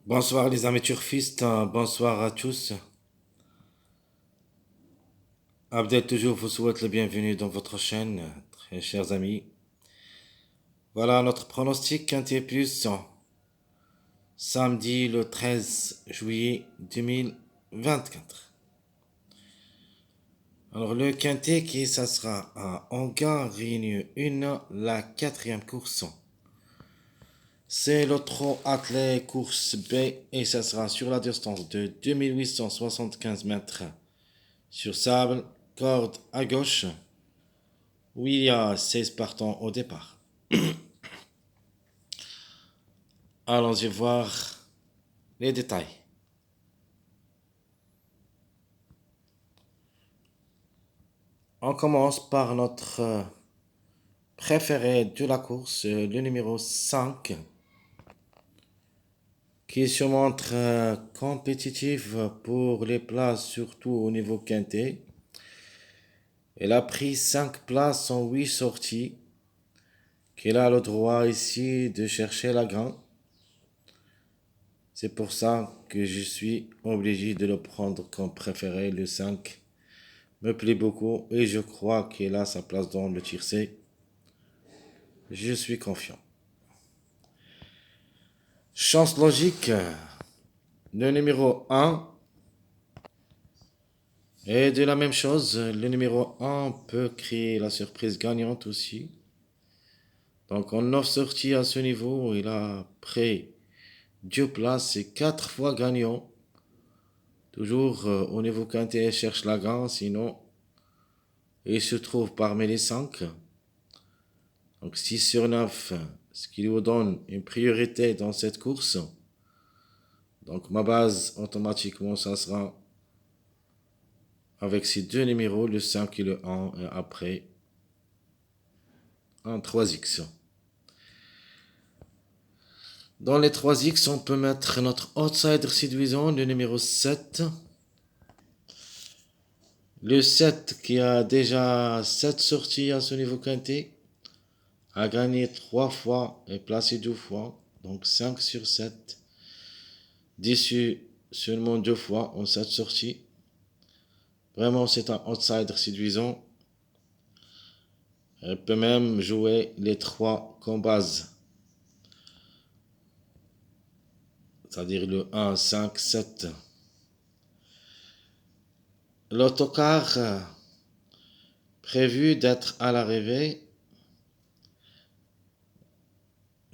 Bonsoir les amis turfistes, bonsoir à tous. Abdel toujours vous souhaite le bienvenu dans votre chaîne, très chers amis. Voilà notre pronostic Quintet Plus, samedi le 13 juillet 2024. Alors le Quintet ça sera à Angar, Réunion 1, la quatrième course. C'est le trot attelé course B et ça sera sur la distance de 2875 mètres sur sable, corde à gauche, où il y a 16 partants au départ. Allons-y voir les détails. On commence par notre préféré de la course, le numéro 5, qui se montre compétitive pour les places, surtout au niveau quintet. Elle a pris 5 places en 8 sorties, qu'elle a le droit ici de chercher la grande. C'est pour ça que je suis obligé de le prendre comme préféré, le 5. Me plaît beaucoup et je crois qu'il a sa place dans le tiercé. Je suis confiant. Chance logique, le numéro 1 est de la même chose. Le numéro 1 peut créer la surprise gagnante aussi. Donc en 9 sorties à ce niveau, il a pris 2 places et 4 fois gagnant. Toujours au niveau quintet, il cherche la gagne, sinon il se trouve parmi les 5. Donc 6 sur 9, ce qui lui donne une priorité dans cette course. Donc ma base, automatiquement, ça sera avec ces deux numéros, le 5 et le 1, et après un 3X. Dans les 3X, on peut mettre notre outsider séduisant, le numéro 7. Le 7 qui a déjà 7 sorties à ce niveau quintet, a gagné 3 fois et placé 2 fois, donc 5 sur 7. Déçu seulement 2 fois en 7 sorties. Vraiment, c'est un outsider séduisant. Elle peut même jouer les 3 comme base. C'est-à-dire le 1, 5, 7. L'autocar prévu d'être à l'arrivée,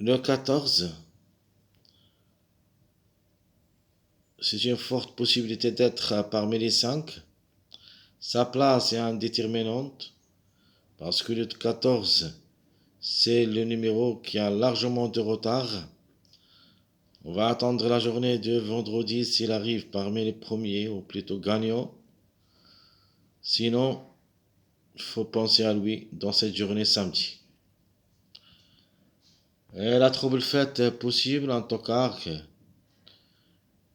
le 14, c'est une forte possibilité d'être parmi les 5. Sa place est indéterminante parce que le 14, c'est le numéro qui a largement de retard. On va attendre la journée de vendredi s'il arrive parmi les premiers ou plutôt gagnants. Sinon, il faut penser à lui dans cette journée samedi. Et la trouble faite possible en tocard que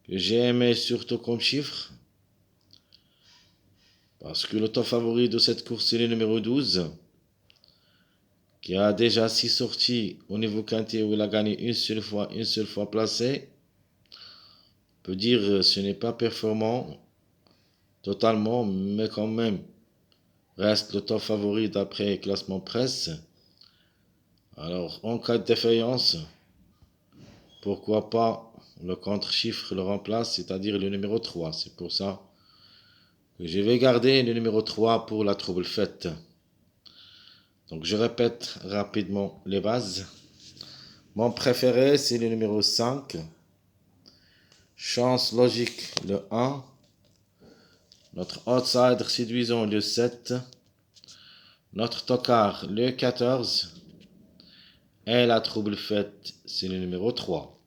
j'ai aimé surtout comme chiffre. Parce que le top favori de cette course c'est le numéro 12. Qui a déjà 6 sorties au niveau quintet où il a gagné une seule fois placé. On peut dire ce n'est pas performant totalement, mais quand même reste le top favori d'après classement presse. Alors en cas de défaillance, pourquoi pas le contre-chiffre le remplace, c'est-à-dire le numéro 3. C'est pour ça que je vais garder le numéro 3 pour la trouble faite. Donc je répète rapidement les bases. Mon préféré c'est le numéro 5. Chance logique le 1. Notre outsider séduisant le 7. Notre tocard le 14. Et la trouble faite c'est le numéro 3.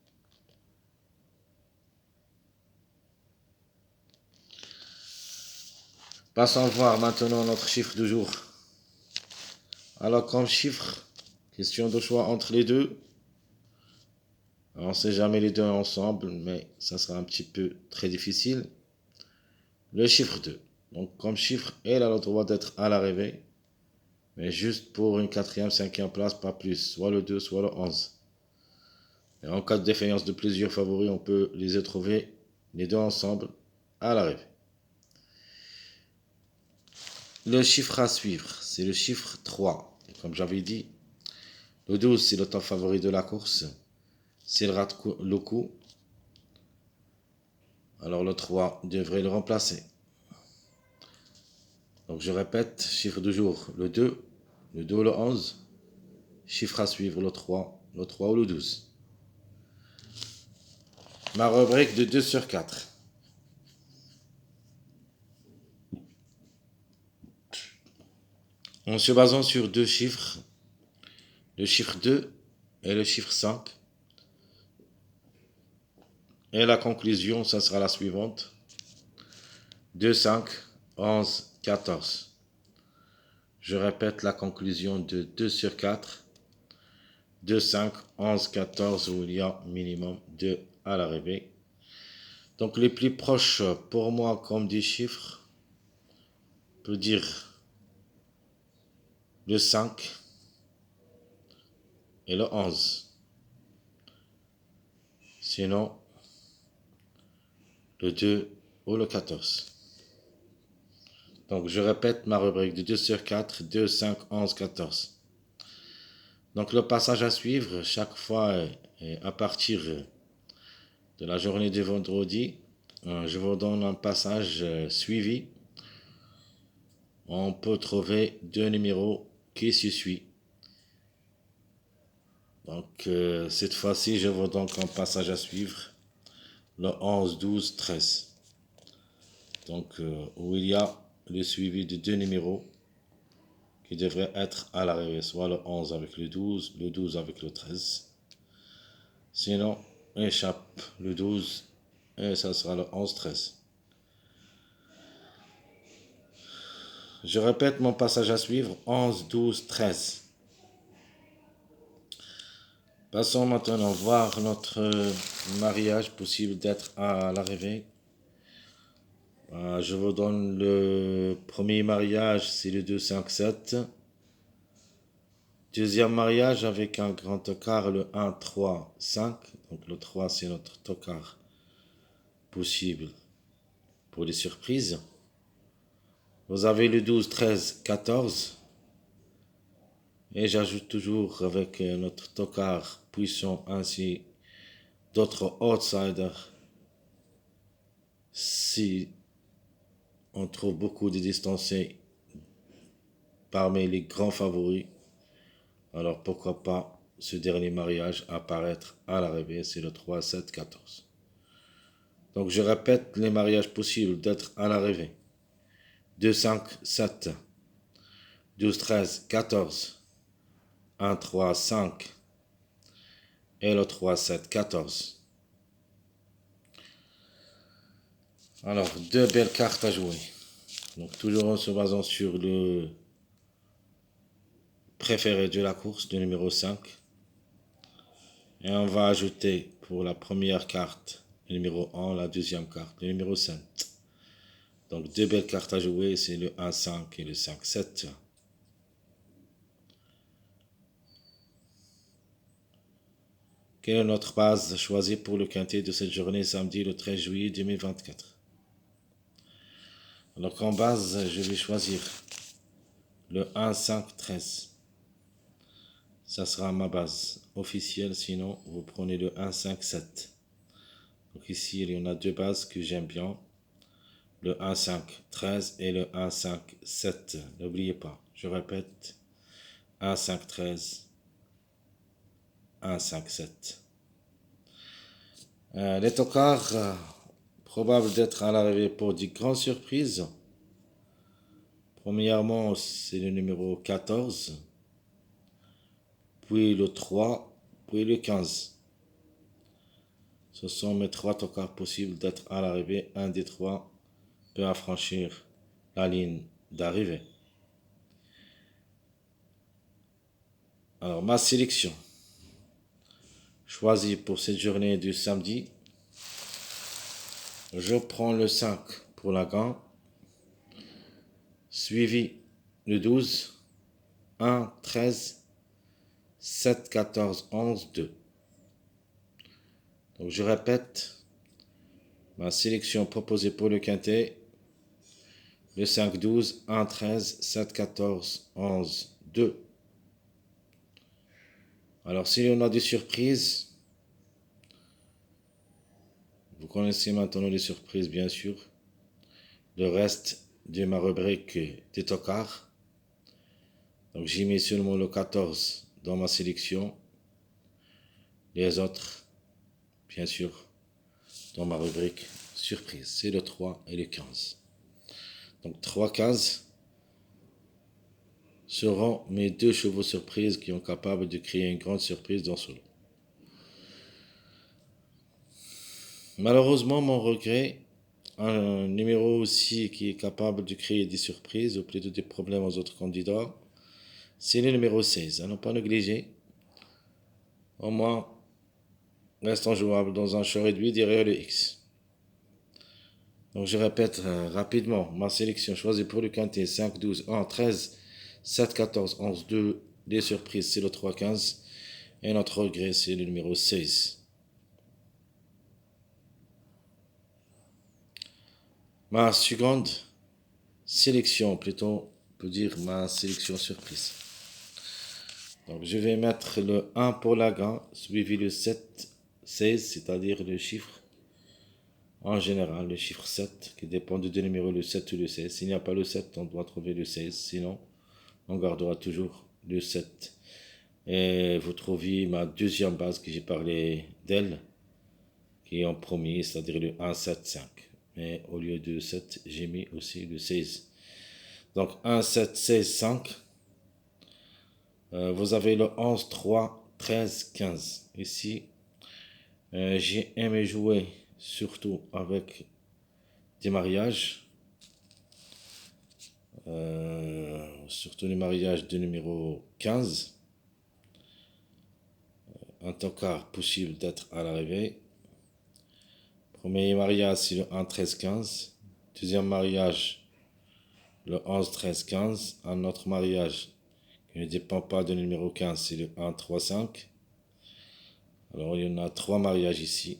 Passons voir maintenant notre chiffre du jour. Alors comme chiffre, question de choix entre les deux. On ne sait jamais les deux ensemble, mais ça sera un petit peu très difficile. Le chiffre 2. Donc comme chiffre, elle a le droit d'être à l'arrivée, mais juste pour une quatrième, cinquième place, pas plus. Soit le 2, soit le 11. Et en cas de défaillance de plusieurs favoris, on peut les trouver les deux ensemble à l'arrivée. Le chiffre à suivre, c'est le chiffre 3. Et comme j'avais dit, le 12, c'est le top favori de la course. S'il rate le coup, alors le 3 devrait le remplacer. Donc je répète, chiffre du jour, le 2 ou le 11. Chiffre à suivre, le 3 ou le 12. Ma rubrique de 2 sur 4. En se basant sur deux chiffres, le chiffre 2 et le chiffre 5. Et la conclusion, ça sera la suivante. 2, 5, 11, 14. Je répète la conclusion de 2 sur 4. 2, 5, 11, 14, où il y a minimum 2 à l'arrivée. Donc les plus proches pour moi comme des chiffres, on peut dire le 5 et le 11. Sinon, le 2 ou le 14. Donc je répète ma rubrique de 2 sur 4, 2, 5, 11, 14. Donc le passage à suivre, chaque fois à partir de la journée de vendredi, je vous donne un passage suivi. On peut trouver deux numéros qui se suivent. Donc cette fois-ci, je vous donne un passage à suivre, le 11, 12, 13. Donc où il y a le suivi de deux numéros qui devraient être à l'arrivée, soit le 11 avec le 12 avec le 13. Sinon, échappe le 12 et ça sera le 11-13. Je répète mon passage à suivre, 11, 12, 13. Passons maintenant voir notre mariage possible d'être à l'arrivée. Je vous donne le premier mariage, c'est le 2, 5, 7. Deuxième mariage avec un grand tocard, le 1, 3, 5. Donc le 3, c'est notre tocard possible pour les surprises. Vous avez le 12, 13, 14. Et j'ajoute toujours avec notre tocard puissant ainsi d'autres outsiders. Si on trouve beaucoup de distancés parmi les grands favoris, alors pourquoi pas ce dernier mariage apparaître à l'arrivée, c'est le 3, 7, 14. Donc je répète les mariages possibles d'être à l'arrivée. 2, 5, 7, 12, 13, 14, 1, 3, 5 et le 3, 7, 14. Alors, deux belles cartes à jouer. Donc toujours en se basant sur le préféré de la course, le numéro 5. Et on va ajouter pour la première carte le numéro 1, la deuxième carte, le numéro 7. Donc deux belles cartes à jouer, c'est le 1-5 et le 5-7. Quelle est notre base choisie pour le quintet de cette journée samedi le 13 juillet 2024? Alors en base, je vais choisir le 1-5-13. Ça sera ma base officielle, sinon vous prenez le 1-5-7. Donc ici, il y en a deux bases que j'aime bien. Le 1-5-13 et le 1-5-7. N'oubliez pas, je répète, 1-5-13, 1-5-7. Les tocards, probables d'être à l'arrivée pour des grandes surprises. Premièrement, c'est le numéro 14, puis le 3, puis le 15. Ce sont mes trois tocards possibles d'être à l'arrivée. Un des trois peut affranchir la ligne d'arrivée. Alors, ma sélection choisie pour cette journée du samedi, je prends le 5 pour la gagne, suivi le 12, 1, 13, 7, 14, 11, 2. Donc je répète ma sélection proposée pour le quintet. Le 5-12, 1-13, 7-14, 11-2. Alors si on a des surprises, vous connaissez maintenant les surprises bien sûr. Le reste de ma rubrique des tocards. Donc j'ai mis seulement le 14 dans ma sélection. Les autres, bien sûr, dans ma rubrique surprise. C'est le 3 et le 15. Donc 3-15 seront mes deux chevaux surprises qui sont capables de créer une grande surprise dans ce lot. Malheureusement, mon regret, un numéro aussi qui est capable de créer des surprises ou plutôt des problèmes aux autres candidats, c'est le numéro 16. À ne pas négliger. Au moins, restant jouable dans un champ réduit derrière le X. Donc je répète rapidement ma sélection choisie pour le quintet 5, 12, 1, 13, 7, 14, 11, 2. Les surprises, c'est le 3, 15. Et notre regret, c'est le numéro 16. Ma seconde sélection, plutôt, on peut dire ma sélection surprise. Donc je vais mettre le 1 pour la gain, suivi le 7, 16, c'est-à-dire le chiffre en général, le chiffre 7, qui dépend de deux numéros, le 7 ou le 16. S'il n'y a pas le 7, on doit trouver le 16, sinon on gardera toujours le 7. Et vous trouvez ma deuxième base que j'ai parlé d'elle, qui est en premier, c'est-à-dire le 1, 7, 5. Mais au lieu de 7, j'ai mis aussi le 16. Donc 1, 7, 16, 5. Vous avez le 11, 3, 13, 15. Ici, j'ai aimé jouer surtout avec des mariages. Surtout les mariages de numéro 15. Un tocard possible d'être à l'arrivée. Premier mariage, c'est le 1, 13, 15. Deuxième mariage, le 11, 13, 15. Un autre mariage qui ne dépend pas du numéro 15, c'est le 1, 3, 5. Alors, il y en a 3 mariages ici.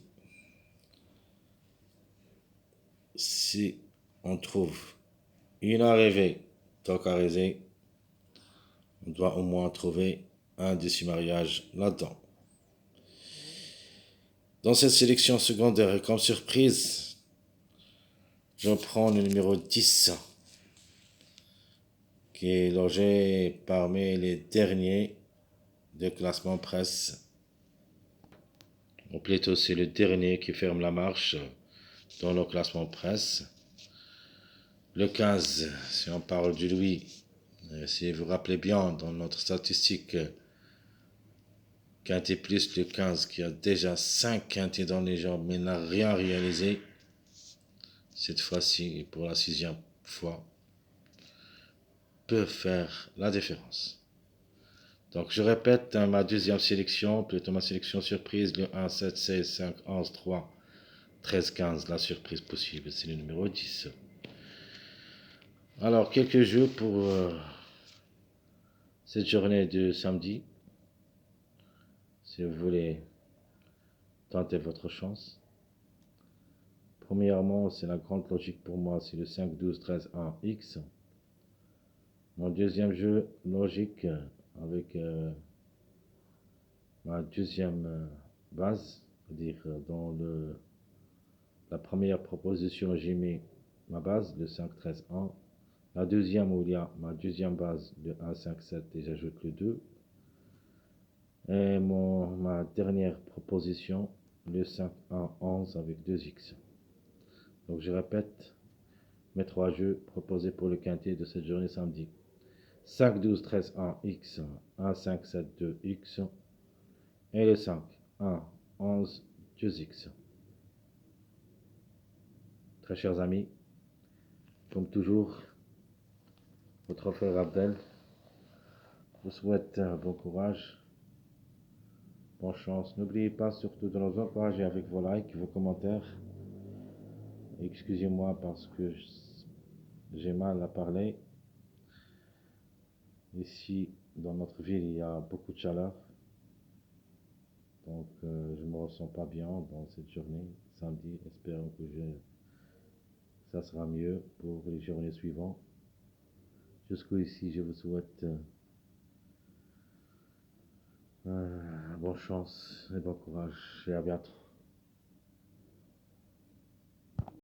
Si on trouve une arrivée tocarisée, on doit au moins trouver un de ces mariages là-dedans. Dans cette sélection secondaire, comme surprise, je prends le numéro 10, qui est logé parmi les derniers de classement presse. Ou plutôt, c'est le dernier qui ferme la marche dans le classement presse. Le 15, si on parle du Louis, si vous vous rappelez bien, dans notre statistique, quintet plus le 15, qui a déjà 5 quintets dans les jambes, mais n'a rien réalisé, cette fois-ci, et pour la 6e fois, peut faire la différence. Donc je répète ma deuxième sélection, plutôt ma sélection surprise, le 1, 7, 16, 5, 11, 3, 13, 15, la surprise possible, c'est le numéro 10. Alors quelques jeux pour cette journée de samedi, si vous voulez tenter votre chance. Premièrement, c'est la grande logique pour moi, c'est le 5, 12, 13, 1, X. Mon deuxième jeu logique avec ma deuxième base, c'est-à-dire dans la première proposition, j'ai mis ma base, le 5, 13, 1. La deuxième, où il y a ma deuxième base, le 1, 5, 7, et j'ajoute le 2. Et ma dernière proposition, le 5, 1, 11 avec 2X. Donc je répète mes 3 jeux proposés pour le quintet de cette journée samedi. 5, 12, 13, 1, X, 1, 5, 7, 2, X, et le 5, 1, 11, 2X. Très chers amis, comme toujours, votre frère Abdel vous souhaite bon courage, bonne chance. N'oubliez pas surtout de nous encourager avec vos likes, vos commentaires. Excusez-moi parce que j'ai mal à parler. Ici, dans notre ville, il y a beaucoup de chaleur. Donc, je me ressens pas bien dans cette journée, samedi. Espérons que ça sera mieux pour les journées suivantes. Jusqu'ici, je vous souhaite bonne chance et bon courage et à bientôt.